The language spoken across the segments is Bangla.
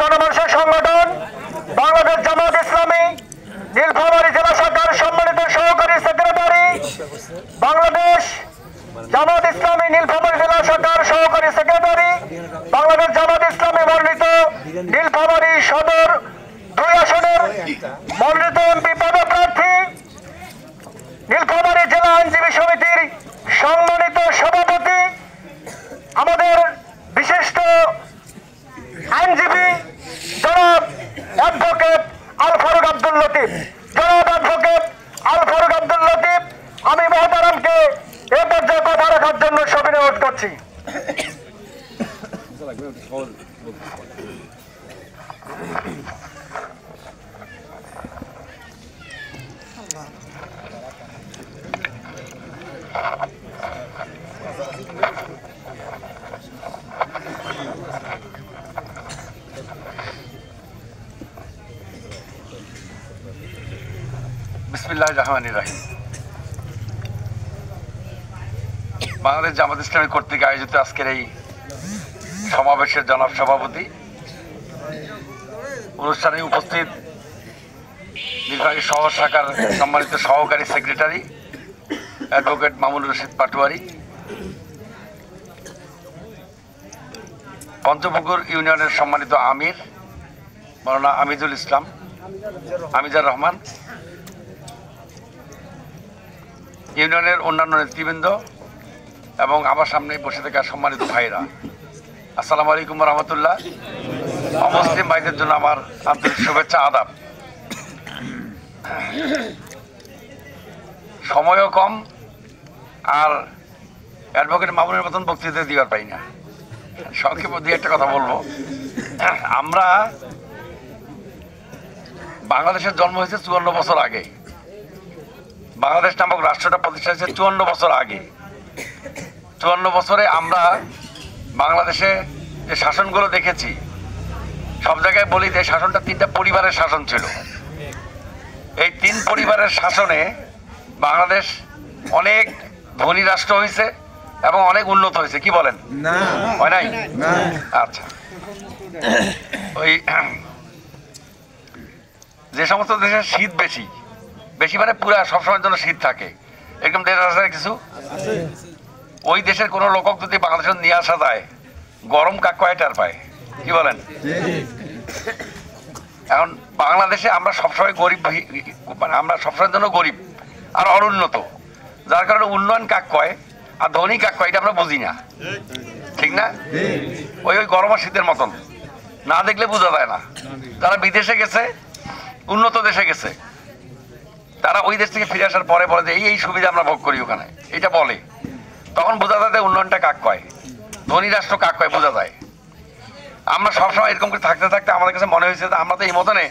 গণমানুষের সংগঠন বাংলাদেশ জামাত ইসলামী নীলফামারী জেলা শাখার সম্মানিত সহকারী সেক্রেটারি, বাংলাদেশ জামাত ইসলামী নীলফামারী জেলা শাখার সহকারী সেক্রেটারি, বাংলাদেশ জামাত ইসলামী মনোনীত নীলফামারী সদর 2 আসনের মনোনীত এমপি পদপ্রার্থী, নীলফামারী জেলা আইনজীবী সমিতির সম্মানিত সভাপতি, আমাদের বিশিষ্ট আইনজীবী জনাব অ্যাডভোকেট আল ফারুক আব্দুল লতিফ, জনাব অ্যাডভোকেট আল ফারুক আব্দুল লতিফ, আমি মহতারামকে এ পর্যায়ে কথা রাখার জন্য সবিনয় অনুরোধ করছি। বিসমিল্লাহির রহমানির রহিম। বাংলাদেশ জামাত ইসলামী কর্তৃক আয়োজিত আজকের এই সমাবেশের জনাব সভাপতি, অনুষ্ঠানে উপস্থিত নীলফামারী শহর শাখার সম্মানিত সহকারী সেক্রেটারি অ্যাডভোকেট মামুনুর রশিদ পাটোয়ারি, পঞ্চপুকুর ইউনিয়নের সম্মানিত আমির মাওলানা আমিজুল ইসলাম, আমিজার রহমান, ইউনিয়নের অন্যান্য নেতৃবৃন্দ এবং আমার সামনে বসে থাকা সম্মানিত ভাইরা, আসসালামু আলাইকুম রহমতুল্লাহ। অমুসলিম ভাইদের জন্য আমার আন্তরিক শুভেচ্ছা, আদাব। সময়ও কম, আর অ্যাডভোকেট মামুনের মতন বক্তৃতা দিবার পাই না। সংক্ষেপে দিয়ে একটা কথা বলবো। আমরা বাংলাদেশের জন্ম হয়েছে 54 বছর আগে। বাংলাদেশ নামক রাষ্ট্রটা প্রতিষ্ঠা হয়েছে 54 বছর আগে। 54 বছরে আমরা বাংলাদেশে যে শাসনগুলো দেখেছি, সব জায়গায় বলি যে শাসনটা 3টা পরিবারের শাসন ছিল। এই 3 পরিবারের শাসনে বাংলাদেশ অনেক ধনী রাষ্ট্র হয়েছে এবং অনেক উন্নত হয়েছে। কি বলেন? হয় নাই? আচ্ছা, ওই যে সমস্ত দেশে শীত বেশি বেশি মানে পুরা সবসময়ের জন্য শীত থাকে, এরকম দেশ আছে কিছু। ওই দেশের কোনো লোকক যদি বাংলাদেশে নিয়ে আসা যায়, গরম কাক কয়টার পায়? কি বলেন? এখন বাংলাদেশে আমরা সবসময় গরিব, মানে আমরা সবসময়ের জন্য গরিব আর অনুন্নত, যার কারণে উন্নয়ন কাক কয় আর ধনী কাক কয় এটা আমরা বুঝি না, ঠিক না? ওই গরম আর শীতের মতন, না দেখলে বোঝা যায় না। যারা বিদেশে গেছে, উন্নত দেশে গেছে, তারা ওই দেশ থেকে ফিরে আসার পরে বলে যে এই সুবিধা আমরা ভোগ করি ওখানে, এটা বলে। তখন বোঝা যায় উন্নয়নটা কাক কয়, ধনী রাষ্ট্র কাক কয় বোঝা যায়। আমরা সবসময় এরকম করে থাকতে থাকতে আমাদের কাছে মনে হয়েছে যে আমরা তো এই মতনে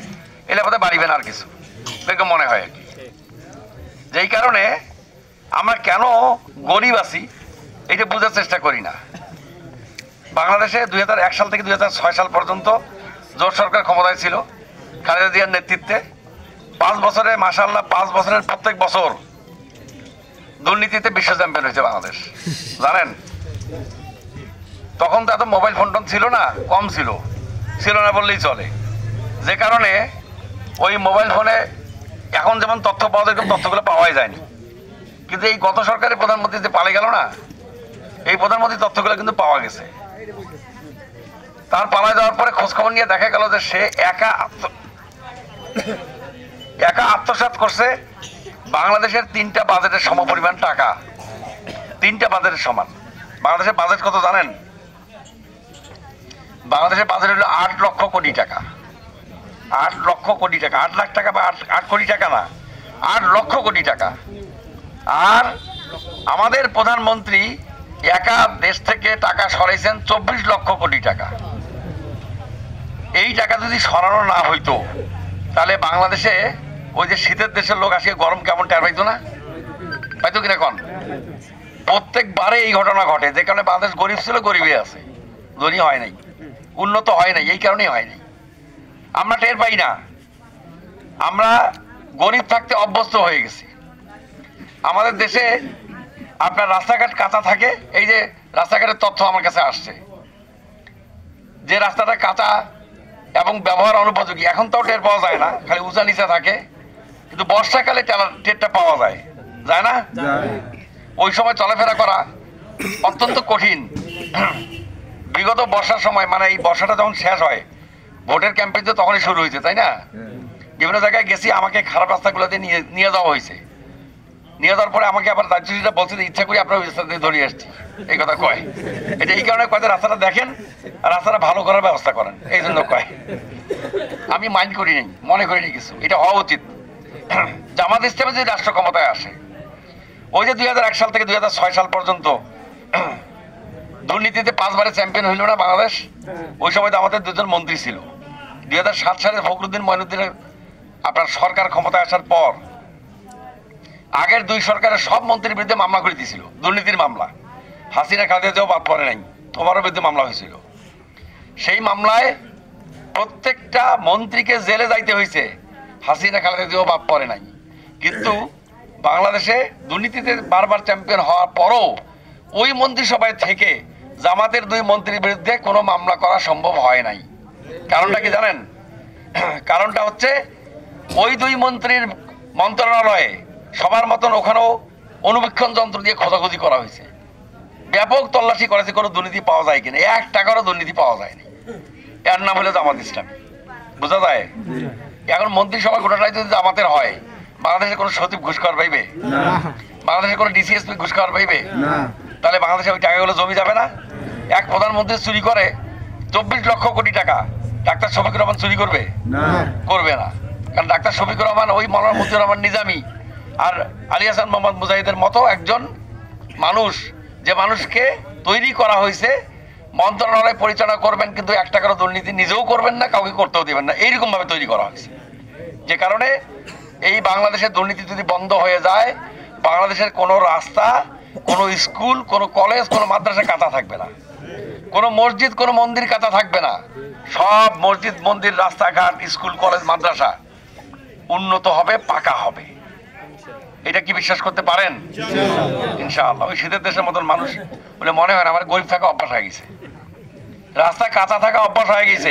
এলে বোধহয় বাড়িবে না আর কিছু, এরকম মনে হয় আর কি। যেই কারণে আমরা কেন গরিব আছি এটা বোঝার চেষ্টা করি না। বাংলাদেশে 2001 সাল থেকে 2006 সাল পর্যন্ত জোট সরকার ক্ষমতায় ছিল খালেদা জিয়ার নেতৃত্বে। 5 বছরে মাশাআল্লাহ 5 বছরের প্রত্যেক বছর দুর্নীতিতে বিশ্ব চ্যাম্পিয়ন হয়েছে বাংলাদেশ, জানেন? তখন তো এত মোবাইল ফোন টোন ছিল না, কম ছিল, ছিল না বললেই চলে। যে কারণে ওই মোবাইল ফোনে এখন যেমন তথ্য পাওয়া যায়, তথ্যগুলো পাওয়াই যায়নি। কিন্তু এই গত সরকারের প্রধানমন্ত্রী যে পালিয়ে গেল না, এই প্রধানমন্ত্রীর তথ্যগুলো কিন্তু পাওয়া গেছে। তার পালায় যাওয়ার পরে খোঁজখবর নিয়ে দেখা গেল যে সে একা আত্মসাৎ করছে বাংলাদেশের 3টা বাজেটের সমপরিমাণ টাকা। 3টা বাজেটের সমান। বাংলাদেশের বাজেট কত জানেন? বাংলাদেশের বাজেট হলো 8 লক্ষ কোটি টাকা। 8 লক্ষ কোটি টাকা, 8 লাখ টাকা বা 8 কোটি টাকা না, 8 লক্ষ কোটি টাকা। আর আমাদের প্রধানমন্ত্রী একা দেশ থেকে টাকা সরাইছেন 24 লক্ষ কোটি টাকা। এই টাকা যদি সরানো না হইতো তাহলে বাংলাদেশে ওই যে শীতের দেশের লোক আসিয়ে গরম কেমন টের পাইতো না? পাইতো কিনা কন? প্রত্যেকবারে এই ঘটনা ঘটে, যে কারণে বাংলাদেশ গরিব ছিল, গরিবই আছে, ধনী হয় নাই, উন্নত হয় নাই। এই কারণেই হয় নাই, আমরা টের পাই না। আমরা গরিব থাকতে অভ্যস্ত হয়ে গেছি। আমাদের দেশে আপনার রাস্তাঘাট কাঁচা থাকে। এই যে রাস্তাঘাটের তথ্য আমার কাছে আসছে, যে রাস্তাটা কাঁচা এবং ব্যবহার অনুপযোগী। এখন তো টের পাওয়া যায় না, খালি উঁচা নিচা থাকে, কিন্তু বর্ষাকালে টেরটা পাওয়া যায়, যায় না? ওই সময় চলাফেরা করা অত্যন্ত কঠিন। বিগত বর্ষার সময়, মানে এই বর্ষাটা যখন শেষ হয়, ভোটের ক্যাম্পেইন তো তখনই শুরু হয়েছে, তাই না? বিভিন্ন জায়গায় গেছি, আমাকে খারাপ রাস্তাগুলোতে নিয়ে যাওয়া হয়েছে। নিয়ে যাওয়ার পরে আমাকে আবার দায়িত্বশীলরা বলছে যে ইচ্ছা করি আপনার ওই রাস্তা দিয়ে ধরিয়ে আসছি, এই কথা কয়। এটা এই কারণে কয় রাস্তাটা দেখেন আর রাস্তাটা ভালো করার ব্যবস্থা করেন, এই জন্য কয়। আমি মাইন্ড করি নাই, মনে করিনি কিছু, এটা হওয়া উচিত। জামাত ইসলামে যদি রাষ্ট্র ক্ষমতায় আসে, ওই যে 2001 সাল থেকে 2006 সাল পর্যন্ত দুর্নীতিতে 5 বারে চ্যাম্পিয়ন হইল না বাংলাদেশ? ওই সময় তো আমাদের 2জন মন্ত্রী ছিল। 2007 সালে ফখরুদ্দিন মঈনুদ্দিনের আপনার সরকার ক্ষমতায় আসার পর আগের 2 সরকারের সব মন্ত্রীর বিরুদ্ধে মামলা করে দিয়েছিল, দুর্নীতির মামলা। হাসিনা খালেদা জিয়াও বাদ পড়ে নাই, তোমারও বিরুদ্ধে মামলা হয়েছিল। সেই মামলায় প্রত্যেকটা মন্ত্রীকে জেলে যাইতে হয়েছে, হাসিনা খালেদা জিয়াও বাদ পড়ে নাই। কিন্তু বাংলাদেশে দুর্নীতিতে বারবার চ্যাম্পিয়ন হওয়ার পরও ওই মন্ত্রিসভায় থেকে জামাতের 2 মন্ত্রীর বিরুদ্ধে কোনো মামলা করা সম্ভব হয় নাই। কারণটা কি জানেন? কারণটা হচ্ছে ওই 2 মন্ত্রীর মন্ত্রণালয়ে সবার মতন ওখানেও অনুবীক্ষণ যন্ত্র দিয়ে খোঁজাখুঁজি করা হয়েছে, ব্যাপক তল্লাশি করেছে, কোনো দুর্নীতি পাওয়া যায় কিনা। 1 টাকারও দুর্নীতি পাওয়া যায়নি। এর নাম হলো জামাত ইসলামী, বোঝা যায়? এখন মন্ত্রিসভা গোটাটাই যদি জামাতের হয়, বাংলাদেশের কোনো সচিব ঘুষ খাওয়ার পাইবে? বাংলাদেশের কোনো ডিসিএসপি ঘুষ খাওয়ার পাইবে? তাহলে বাংলাদেশে ওই টাকাগুলো জমি যাবে না? এক প্রধানমন্ত্রী চুরি করে 24 লক্ষ কোটি টাকা, ডাক্তার শফিকুর রহমান চুরি করবে? করবে না। কারণ ডাক্তার শফিকুর রহমান ওই মাওলানা মতিউর রহমান নিজামী আর আলী হাসান মোহাম্মদ মুজাহিদের মতো একজন মানুষ, যে মানুষকে তৈরি করা হয়েছে মন্ত্রণালয় পরিচালনা করবেন, কিন্তু 1 টাকারও দুর্নীতি নিজেও করবেন না, কাউকে করতেও দেবেন না, এইরকম ভাবে তৈরি করা হয়েছে। যে কারণে এই বাংলাদেশের দুর্নীতি যদি বন্ধ হয়ে যায়, বাংলাদেশের কোনো রাস্তা, কোনো স্কুল, কোনো কলেজ, কোনো মাদ্রাসা কাঁচা থাকবে না, কোনো মসজিদ, কোনো মন্দির কাঁচা থাকবে না। সব মসজিদ, মন্দির, রাস্তাঘাট, স্কুল, কলেজ, মাদ্রাসা উন্নত হবে, পাকা হবে। এটা কি বিশ্বাস করতে পারেন? ইনশাআল্লাহ। ওই শীতের দেশের মতন মানুষ বলে মনে হয় না, আমার গরিব থাকা অভ্যাস হয়ে গেছে, রাস্তা কাঁচা থাকা অভ্যাস হয়ে গেছে।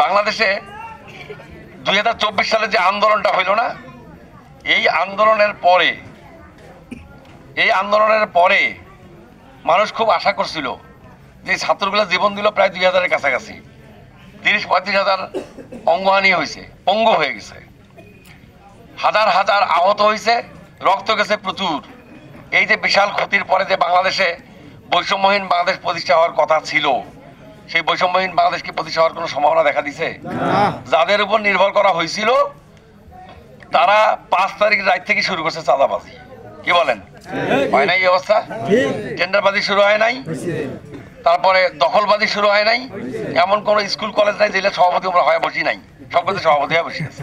বাংলাদেশে 2024 সালে যে আন্দোলনটা হইল না, এই আন্দোলনের পরে মানুষ খুব আশা করছিল যে ছাত্রগুলো জীবন দিল প্রায় 2000-এর কাছাকাছি, 30-35 হাজার অঙ্গহানি হয়েছে, পঙ্গু হয়ে গেছে, হাজার হাজার আহত হয়েছে, রক্ত গেছে প্রচুর। এই যে বিশাল ক্ষতির পরে যে বাংলাদেশে বৈষম্যহীন বাংলাদেশ প্রতিষ্ঠা হওয়ার কথা ছিল, সেই বৈষম্যহীন বাংলাদেশ কি প্রতিষ্ঠা হওয়ার কোনো সম্ভাবনা দেখা দিছে? যাদের উপর নির্ভর করা হয়েছিল তারা 5 তারিখ রাত থেকে শুরু করছে চাঁদাবাজি। কি বলেন? হয় নাই এই অবস্থা? টেন্ডারবাজি শুরু হয় নাই, তারপরে দখলবাজি শুরু হয় নাই। এমন কোন স্কুল কলেজ নাই যেটা সভাপতি আমরা হয় বসি নাই, সবকিছু সভাপতি হয়ে বসে আছে।